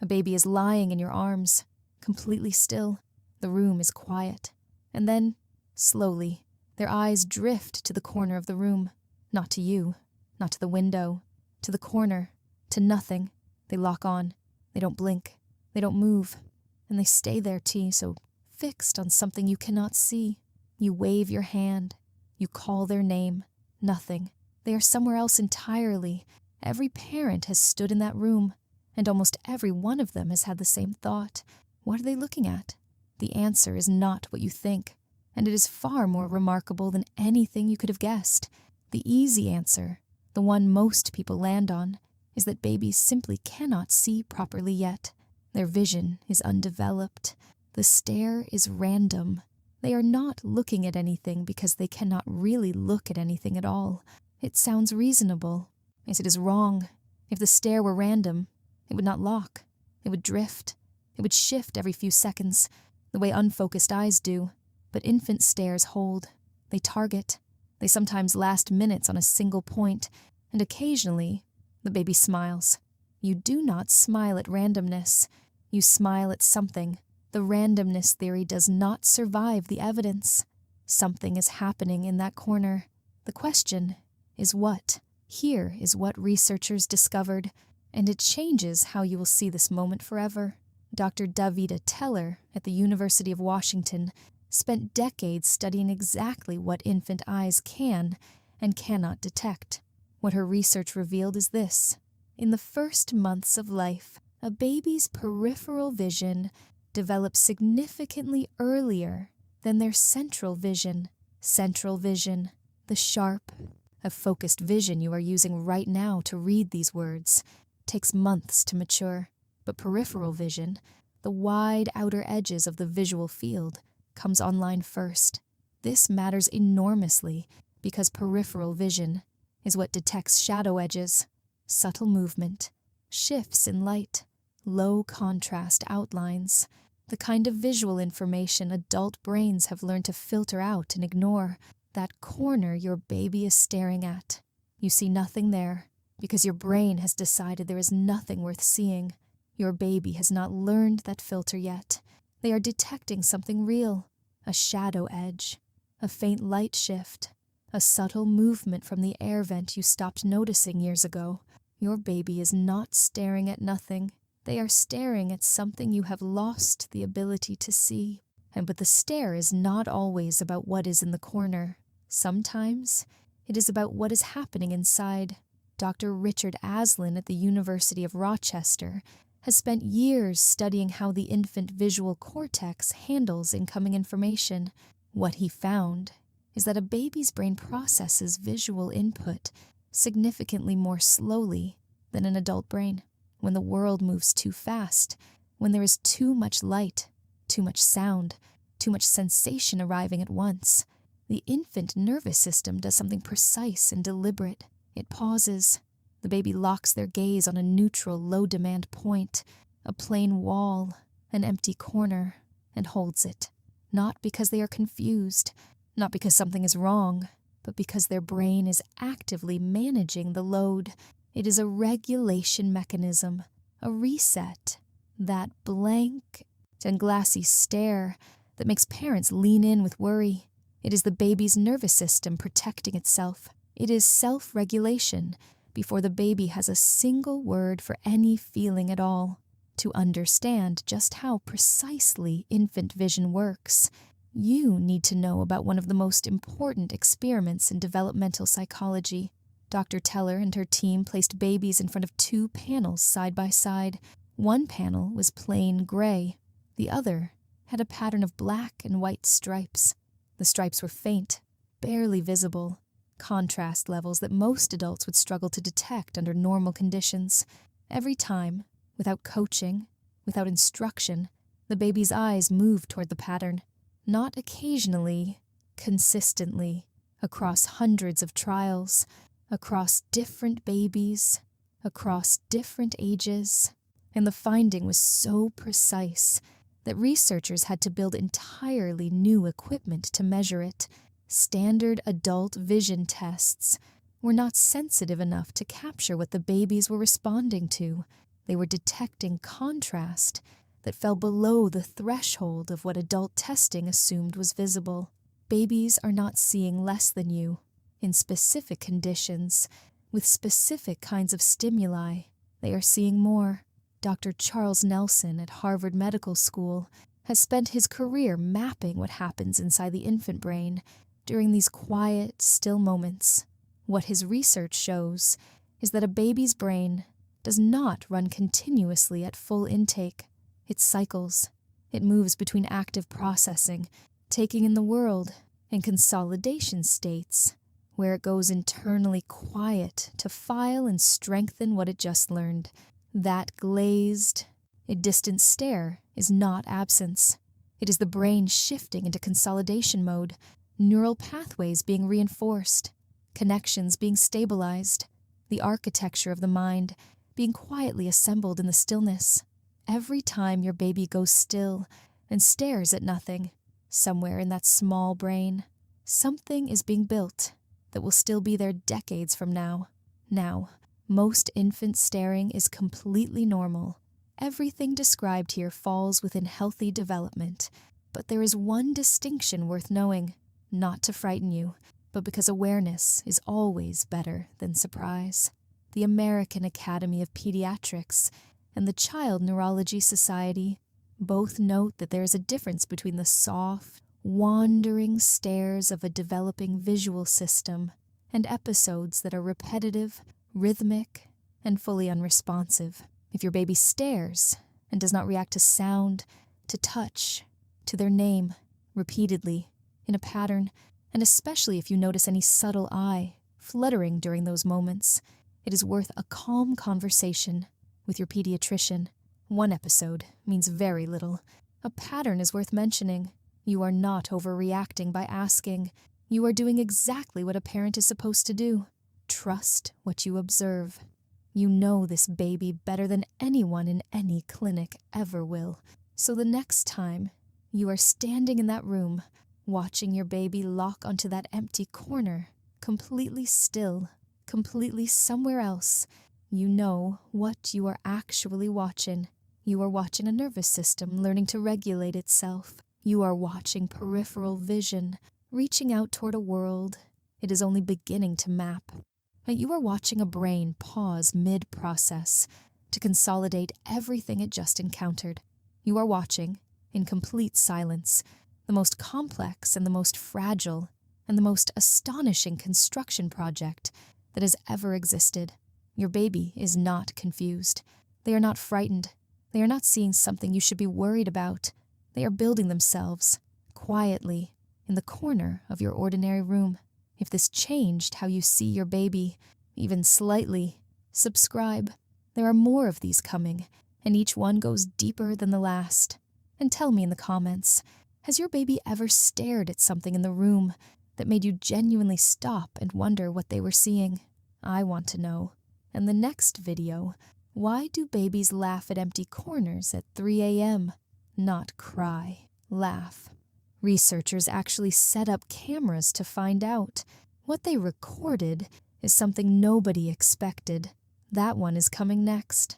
A baby is lying in your arms, completely still. The room is quiet. And then, slowly, their eyes drift to the corner of the room. Not to you, not to the window, to the corner, to nothing. They lock on. They don't blink. They don't move. And they stay there, T, so fixed on something you cannot see. You wave your hand. You call their name. Nothing. They are somewhere else entirely. Every parent has stood in that room, and almost every one of them has had the same thought. What are they looking at? The answer is not what you think, and it is far more remarkable than anything you could have guessed. The easy answer, the one most people land on, is that babies simply cannot see properly yet. Their vision is undeveloped. The stare is random. They are not looking at anything because they cannot really look at anything at all. It sounds reasonable, as it is wrong. If the stare were random, it would not lock. It would drift. It would shift every few seconds, the way unfocused eyes do. But infant stares hold. They target. They sometimes last minutes on a single point, and occasionally the baby smiles. You do not smile at randomness. You smile at something. The randomness theory does not survive the evidence. Something is happening in that corner. The question is what? Here is what researchers discovered, and it changes how you will see this moment forever. Dr. Davida Teller at the University of Washington spent decades studying exactly what infant eyes can and cannot detect. What her research revealed is this. In the first months of life, a baby's peripheral vision develops significantly earlier than their central vision. Central vision, the sharp, a focused vision you are using right now to read these words, takes months to mature. But peripheral vision, the wide outer edges of the visual field, comes online first. This matters enormously because peripheral vision is what detects shadow edges, subtle movement, shifts in light, low contrast outlines, the kind of visual information adult brains have learned to filter out and ignore. That corner your baby is staring at. You see nothing there because your brain has decided there is nothing worth seeing. Your baby has not learned that filter yet. They are detecting something real, a shadow edge, a faint light shift, a subtle movement from the air vent you stopped noticing years ago. Your baby is not staring at nothing. They are staring at something you have lost the ability to see. But the stare is not always about what is in the corner. Sometimes it is about what is happening inside. Dr. Richard Aslin at the University of Rochester has spent years studying how the infant visual cortex handles incoming information. What he found is that a baby's brain processes visual input significantly more slowly than an adult brain. When the world moves too fast, when there is too much light, too much sound, too much sensation arriving at once, the infant nervous system does something precise and deliberate. It pauses. The baby locks their gaze on a neutral, low-demand point, a plain wall, an empty corner, and holds it. Not because they are confused, not because something is wrong, but because their brain is actively managing the load. It is a regulation mechanism, a reset, that blank and glassy stare that makes parents lean in with worry. It is the baby's nervous system protecting itself. It is self-regulation before the baby has a single word for any feeling at all. To understand just how precisely infant vision works, you need to know about one of the most important experiments in developmental psychology. Dr. Teller and her team placed babies in front of two panels side by side. One panel was plain gray. The other had a pattern of black and white stripes. The stripes were faint, barely visible, contrast levels that most adults would struggle to detect under normal conditions. Every time, without coaching, without instruction, the baby's eyes moved toward the pattern. Not occasionally, consistently, across hundreds of trials, across different babies, across different ages, and the finding was so precise that researchers had to build entirely new equipment to measure it. Standard adult vision tests were not sensitive enough to capture what the babies were responding to. They were detecting contrast that fell below the threshold of what adult testing assumed was visible. Babies are not seeing less than you. In specific conditions, with specific kinds of stimuli, they are seeing more. Dr. Charles Nelson at Harvard Medical School has spent his career mapping what happens inside the infant brain during these quiet, still moments. What his research shows is that a baby's brain does not run continuously at full intake. It cycles. It moves between active processing, taking in the world, and consolidation states, where it goes internally quiet to file and strengthen what it just learned. That glazed, distant stare is not absence. It is the brain shifting into consolidation mode, neural pathways being reinforced, connections being stabilized, the architecture of the mind being quietly assembled in the stillness. Every time your baby goes still and stares at nothing, somewhere in that small brain, something is being built that will still be there decades from now. Now, most infant staring is completely normal. Everything described here falls within healthy development, but there is one distinction worth knowing, not to frighten you, but because awareness is always better than surprise. The American Academy of Pediatrics and the Child Neurology Society both note that there is a difference between the soft, wandering stares of a developing visual system and episodes that are repetitive, rhythmic, and fully unresponsive. If your baby stares and does not react to sound, to touch, to their name, repeatedly, in a pattern, and especially if you notice any subtle eye fluttering during those moments, it is worth a calm conversation with your pediatrician. One episode means very little. A pattern is worth mentioning. You are not overreacting by asking. You are doing exactly what a parent is supposed to do. Trust what you observe. You know this baby better than anyone in any clinic ever will. So the next time you are standing in that room, watching your baby lock onto that empty corner, completely still, completely somewhere else, you know what you are actually watching. You are watching a nervous system learning to regulate itself. You are watching peripheral vision, reaching out toward a world it is only beginning to map. But you are watching a brain pause mid-process to consolidate everything it just encountered. You are watching, in complete silence, the most complex and the most fragile and the most astonishing construction project that has ever existed. Your baby is not confused. They are not frightened. They are not seeing something you should be worried about. They are building themselves, quietly, in the corner of your ordinary room. If this changed how you see your baby, even slightly, subscribe. There are more of these coming, and each one goes deeper than the last. And tell me in the comments, has your baby ever stared at something in the room that made you genuinely stop and wonder what they were seeing? I want to know. And the next video, why do babies laugh at empty corners at 3 a.m.? Not cry, laugh. Researchers actually set up cameras to find out. What they recorded is something nobody expected. That one is coming next.